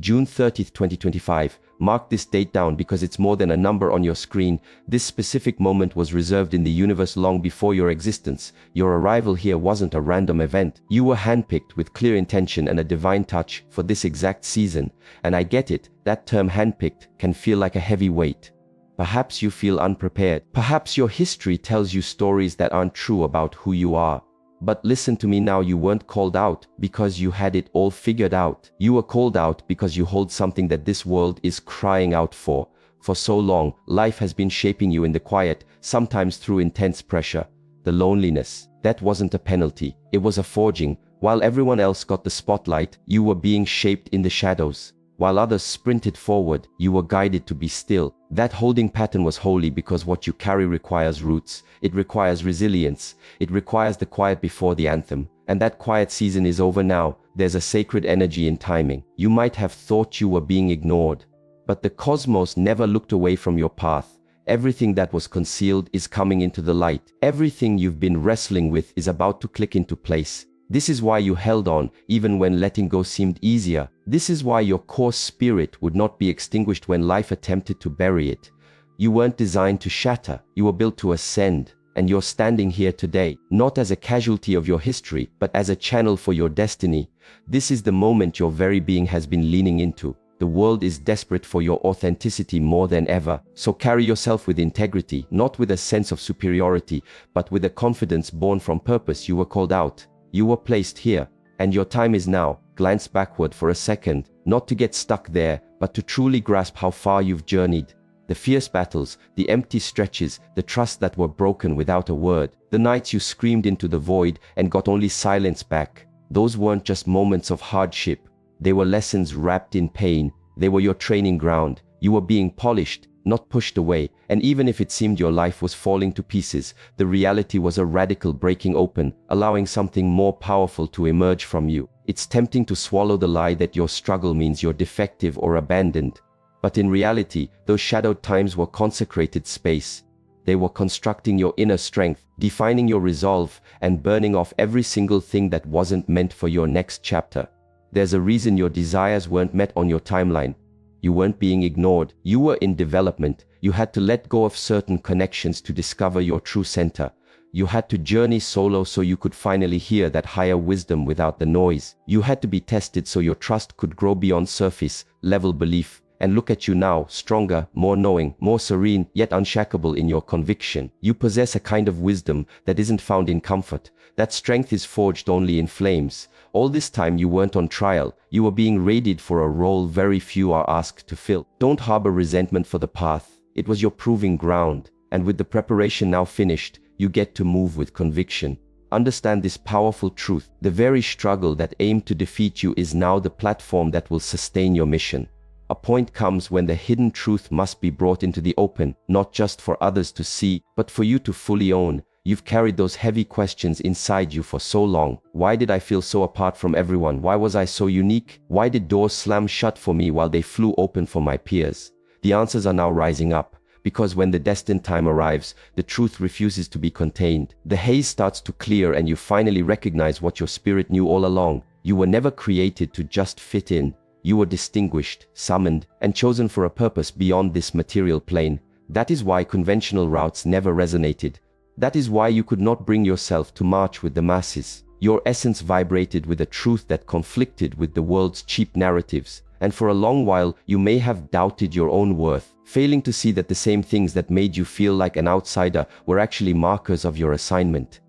June 30th, 2025. Mark this date down because it's more than a number on your screen. This specific moment was reserved in the universe long before your existence. Your arrival here wasn't a random event. You were handpicked with clear intention and a divine touch for this exact season. And I get it, that term handpicked can feel like a heavy weight. Perhaps you feel unprepared. Perhaps your history tells you stories that aren't true about who you are. But listen to me now, you weren't called out because you had it all figured out. You were called out because you hold something that this world is crying out for. For so long, life has been shaping you in the quiet, sometimes through intense pressure. The loneliness, that wasn't a penalty, it was a forging. While everyone else got the spotlight, you were being shaped in the shadows. While others sprinted forward, you were guided to be still. That holding pattern was holy because what you carry requires roots. It requires resilience. It requires the quiet before the anthem. And that quiet season is over now. There's a sacred energy in timing. You might have thought you were being ignored, but the cosmos never looked away from your path. Everything that was concealed is coming into the light. Everything you've been wrestling with is about to click into place. This is why you held on, even when letting go seemed easier. This is why your core spirit would not be extinguished when life attempted to bury it. You weren't designed to shatter, you were built to ascend. And you're standing here today, not as a casualty of your history, but as a channel for your destiny. This is the moment your very being has been leaning into. The world is desperate for your authenticity more than ever. So carry yourself with integrity, not with a sense of superiority, but with a confidence born from purpose. You were called out. You were placed here, and your time is now. Glance backward for a second, not to get stuck there, but to truly grasp how far you've journeyed. The fierce battles, the empty stretches, the trust that were broken without a word, the nights you screamed into the void and got only silence back. Those weren't just moments of hardship. They were lessons wrapped in pain. They were your training ground. You were being polished, not pushed away, and even if it seemed your life was falling to pieces, the reality was a radical breaking open, allowing something more powerful to emerge from you. It's tempting to swallow the lie that your struggle means you're defective or abandoned. But in reality, those shadowed times were consecrated space. They were constructing your inner strength, defining your resolve, and burning off every single thing that wasn't meant for your next chapter. There's a reason your desires weren't met on your timeline. You weren't being ignored. You were in development. You had to let go of certain connections to discover your true center. You had to journey solo so you could finally hear that higher wisdom without the noise. You had to be tested so your trust could grow beyond surface level belief. And look at you now, stronger, more knowing, more serene, yet unshakable in your conviction. You possess a kind of wisdom that isn't found in comfort. That strength is forged only in flames. All this time you weren't on trial. You were being raided for a role very few are asked to fill. Don't harbor resentment for the path. It was your proving ground. And with the preparation now finished, you get to move with conviction. Understand this powerful truth. The very struggle that aimed to defeat you is now the platform that will sustain your mission. A point comes when the hidden truth must be brought into the open, not just for others to see, but for you to fully own. You've carried those heavy questions inside you for so long. Why did I feel so apart from everyone? Why was I so unique? Why did doors slam shut for me while they flew open for my peers? The answers are now rising up, because when the destined time arrives, the truth refuses to be contained. The haze starts to clear and you finally recognize what your spirit knew all along. You were never created to just fit in. You were distinguished, summoned, and chosen for a purpose beyond this material plane. That is why conventional routes never resonated. That is why you could not bring yourself to march with the masses. Your essence vibrated with a truth that conflicted with the world's cheap narratives. And for a long while, you may have doubted your own worth, failing to see that the same things that made you feel like an outsider were actually markers of your assignment.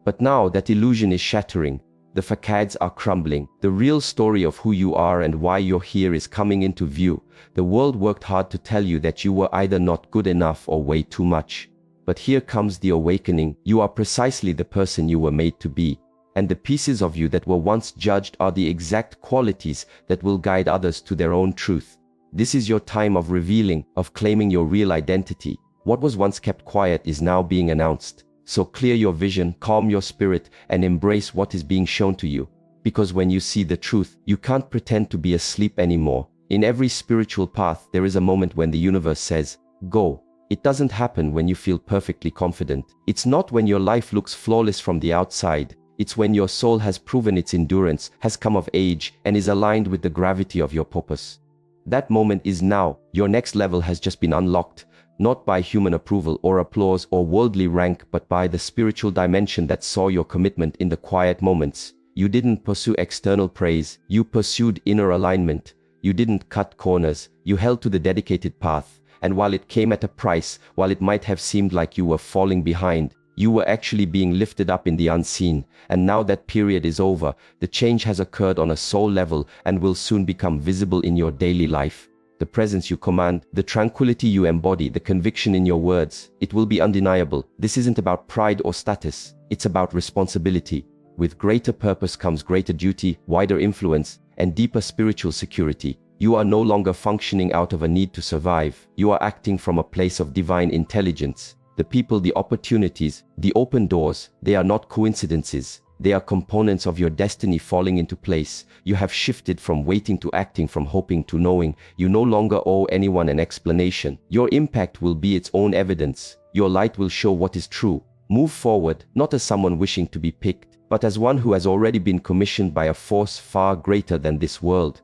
But now that illusion is shattering. The facades are crumbling. The real story of who you are and why you're here is coming into view. The world worked hard to tell you that you were either not good enough or way too much. But here comes the awakening. You are precisely the person you were made to be. And the pieces of you that were once judged are the exact qualities that will guide others to their own truth. This is your time of revealing, of claiming your real identity. What was once kept quiet is now being announced. So clear your vision, calm your spirit, and embrace what is being shown to you. Because when you see the truth, you can't pretend to be asleep anymore. In every spiritual path, there is a moment when the universe says, go. It doesn't happen when you feel perfectly confident. It's not when your life looks flawless from the outside. It's when your soul has proven its endurance, has come of age, and is aligned with the gravity of your purpose. That moment is now. Your next level has just been unlocked, not by human approval or applause or worldly rank, but by the spiritual dimension that saw your commitment in the quiet moments. You didn't pursue external praise, you pursued inner alignment. You didn't cut corners, you held to the dedicated path. And while it came at a price, while it might have seemed like you were falling behind, you were actually being lifted up in the unseen. And now that period is over, the change has occurred on a soul level and will soon become visible in your daily life. The presence you command, the tranquility you embody, the conviction in your words, it will be undeniable. This isn't about pride or status, it's about responsibility. With greater purpose comes greater duty, wider influence, and deeper spiritual security. You are no longer functioning out of a need to survive. You are acting from a place of divine intelligence. The people, the opportunities, the open doors, they are not coincidences. They are components of your destiny falling into place. You have shifted from waiting to acting, from hoping to knowing. You no longer owe anyone an explanation. Your impact will be its own evidence. Your light will show what is true. Move forward, not as someone wishing to be picked, but as one who has already been commissioned by a force far greater than this world.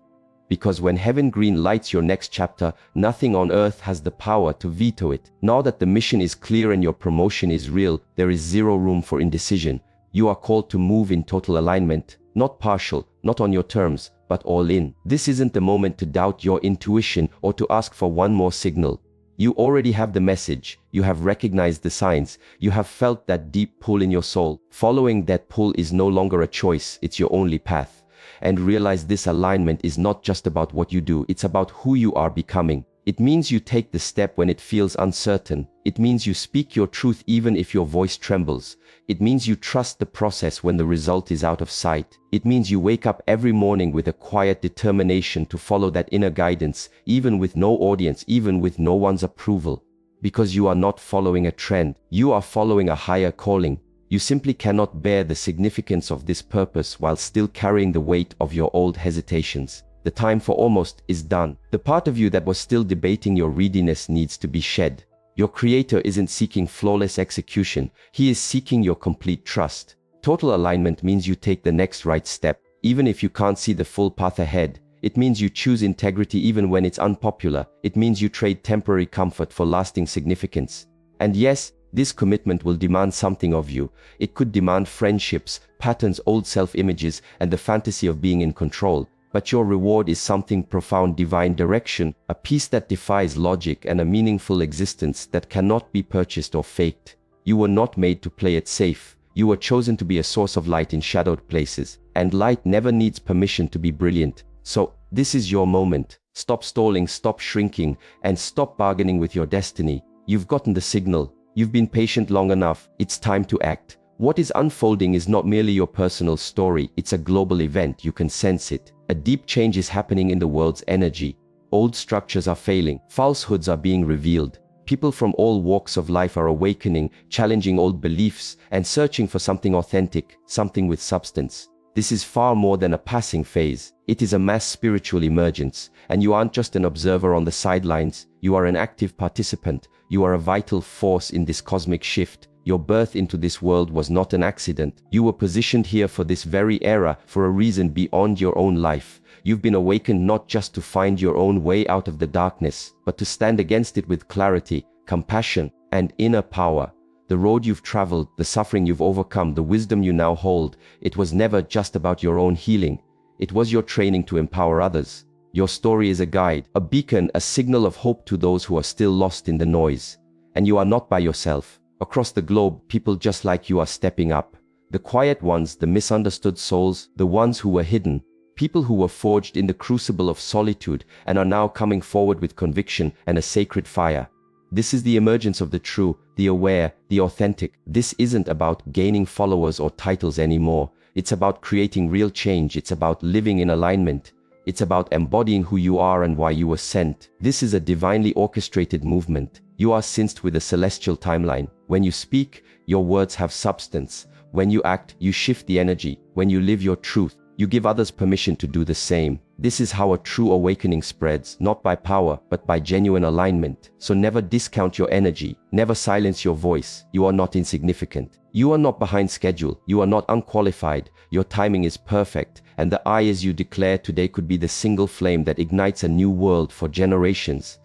Because when heaven green lights your next chapter, nothing on earth has the power to veto it. Now that the mission is clear and your promotion is real, there is zero room for indecision. You are called to move in total alignment, not partial, not on your terms, but all in. This isn't the moment to doubt your intuition or to ask for one more signal. You already have the message, you have recognized the signs, you have felt that deep pull in your soul. Following that pull is no longer a choice, it's your only path. And realize this alignment is not just about what you do, it's about who you are becoming. It means you take the step when it feels uncertain. It means you speak your truth even if your voice trembles. It means you trust the process when the result is out of sight. It means you wake up every morning with a quiet determination to follow that inner guidance, even with no audience, even with no one's approval. Because you are not following a trend, you are following a higher calling. You simply cannot bear the significance of this purpose while still carrying the weight of your old hesitations. The time for almost is done. The part of you that was still debating your readiness needs to be shed. Your Creator isn't seeking flawless execution, He is seeking your complete trust. Total alignment means you take the next right step, even if you can't see the full path ahead. It means you choose integrity even when it's unpopular. It means you trade temporary comfort for lasting significance. And yes, this commitment will demand something of you. It could demand friendships, patterns, old self-images, and the fantasy of being in control. But your reward is something profound, divine direction, a peace that defies logic, and a meaningful existence that cannot be purchased or faked. You were not made to play it safe. You were chosen to be a source of light in shadowed places. And light never needs permission to be brilliant. So, this is your moment. Stop stalling, stop shrinking, and stop bargaining with your destiny. You've gotten the signal. You've been patient long enough. It's time to act. What is unfolding is not merely your personal story, it's a global event. You can sense it. A deep change is happening in the world's energy. Old structures are failing. Falsehoods are being revealed. People from all walks of life are awakening, challenging old beliefs, and searching for something authentic, something with substance. This is far more than a passing phase. It is a mass spiritual emergence, and you aren't just an observer on the sidelines. You are an active participant. You are a vital force in this cosmic shift. Your birth into this world was not an accident. You were positioned here for this very era, for a reason beyond your own life. You've been awakened not just to find your own way out of the darkness, but to stand against it with clarity, compassion, and inner power. The road you've traveled, the suffering you've overcome, the wisdom you now hold, it was never just about your own healing. It was your training to empower others. Your story is a guide, a beacon, a signal of hope to those who are still lost in the noise. And you are not by yourself. Across the globe, people just like you are stepping up. The quiet ones, the misunderstood souls, the ones who were hidden. People who were forged in the crucible of solitude and are now coming forward with conviction and a sacred fire. This is the emergence of the true, the aware, the authentic. This isn't about gaining followers or titles anymore. It's about creating real change. It's about living in alignment. It's about embodying who you are and why you were sent. This is a divinely orchestrated movement. You are synced with a celestial timeline. When you speak, your words have substance. When you act, you shift the energy. When you live your truth, you give others permission to do the same. This is how a true awakening spreads, not by power, but by genuine alignment. So never discount your energy, never silence your voice. You are not insignificant. You are not behind schedule. You are not unqualified. Your timing is perfect, and the I as you declare today could be the single flame that ignites a new world for generations.